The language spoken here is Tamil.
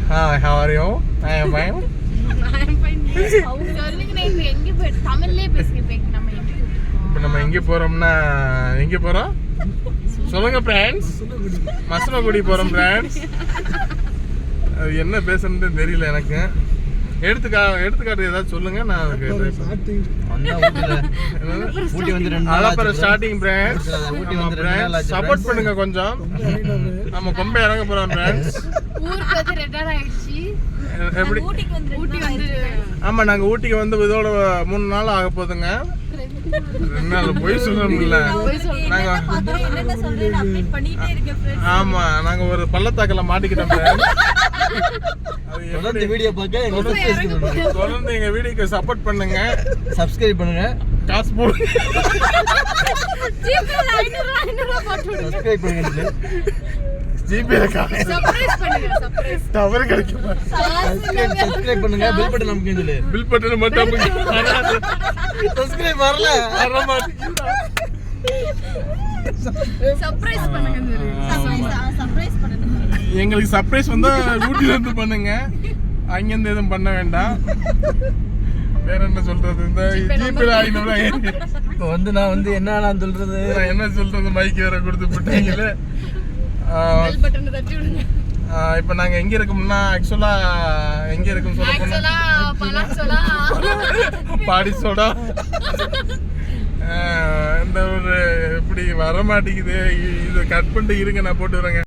Hi, how are you? I am fine. இப்போ நம்ம எங்கே போறோம்னா எங்கே போறோம் சொல்லுங்க ஃப்ரெண்ட்ஸ். மசனகுடி போறோம் ஃப்ரெண்ட்ஸ். அது என்ன பேசுறதுன்னு தெரியல எனக்கு. எடுத்துக்காட்டு ஏதாவது சொல்லுங்க. நான் அதுக்கு ஊட்டி வந்து அதான் ஸ்டார்டிங் ஃப்ரெண்ட்ஸ். ஊட்டி வந்து சப்போர்ட் பண்ணுங்க கொஞ்சம். நம்ம கொம்பை இறங்க போறோம் ஃப்ரெண்ட்ஸ். எப்படி ஆமா நாங்க ஊட்டிக்கு வந்து இதோட 3 நாள் ஆக போகுதுங்க. 2 நாள் போய் சொல்ல முடியல. நாங்க ஆமா நாங்க ஒரு பள்ளத்தாக்குல மாட்டிக்கிட்டோம். தொடர்ந்து வீடியோ பார்க்க தொடர்ந்து எங்க வீடியோக்கு சப்போர்ட் பண்ணுங்க. சப்ஸ்கிரைப் பண்ணுங்க. காசு போடுங்க. சப்ஸ்கிரைப் பண்ணுங்க. ஜிபேல காசு சர்ப்ரைஸ் பண்ணுங்க. சர்ப்ரைஸ் டவர் கிடைக்கும். சப்ஸ்கிரைப் பண்ணுங்க. பெல் பட்டன் அமுக்குங்க. பில் பட்டன் மட்டும் அமுக்குங்க. சப்ஸ்கிரைப் வரல. வர மாட்டேங்குது. சர்ப்ரைஸ் பண்ணுங்க. சர்ப்ரைஸ் பண்ணுங்க. எங்களுக்கு சர்ப்ரைஸ் வந்தா ஊட்டில இருந்து பண்ணுங்க. அங்க இருந்து எதுவும் பண்ண வேண்டாம். வேற என்ன சொல்றது? இந்த ஜிபேல 500 இப்போ வந்து நான் வந்து என்ன சொல்றது? நான் என்ன சொல்றது? மைக் வேற கொடுத்து போட்டீங்களே. பெல் பட்டனை தட்டி விடுங்க. இப்போ நாங்க எங்க இருக்கோம்னா ஆக்சுவலா எங்க இருக்கோம் சொல்ல போனா பலாசோலா பாடிசோடா. இந்த ஒரு எப்படி வர மாட்டேங்குது. இதை கட் பண்ணிட்டு இருங்க, நான் போட்டு வரேங்க.